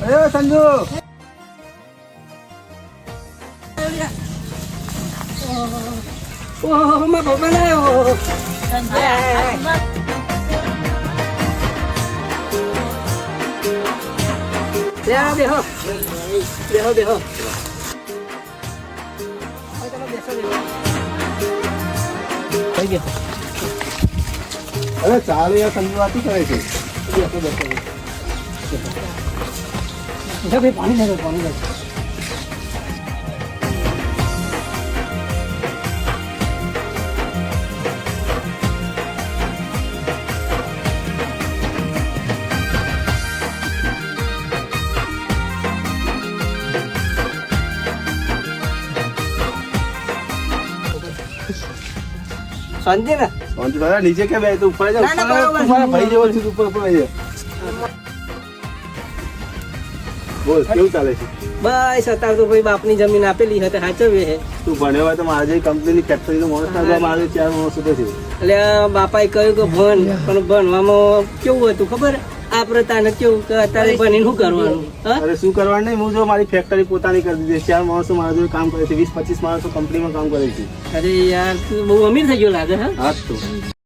અરે સંજુ ઓહો માં પપ્પા ના આવ્યો. બેહો બેહો બેહો. થઈ ગયો. અરે ચાલે યાર સંજુ વાત શું કરે છે પાણી નાખો પાણી નાખો. શાંતિ ને સંજુ દાદા નીચે કે બે તું ઉપર જા ના, ના, બરોબર. તું મારા ભાઈ જેવો છે તું ઉપર આવી જા બોલ કેવું ચાલે છે બસ અત્યારે તો ભાઈ બાપની જમીન આપેલી હતી સાચવીએ છે. તું ભણ્યો હોય તો મારે જે કંપનીની ફેક્ટરીનો માણસ ના મારે 4 માણસો તો છે એટલે બાપાએ કહ્યું કે ભણ પણ ભણવામાં કેવું હતું ખબર આપણે તાને કેવું કે અત્યારે ભણીને શું કરવાનું હા અરે શું કરવાનું નહીં હું જો મારી ફેક્ટરી પોતાની કરી દીધી 4 માણસો મારા જોડે કામ કરે છે 20-25 માણસો કંપનીમાં કામ કરે છે અરે યાર તું બહુ અમીર થઈ ગયો લાગે હા હા તો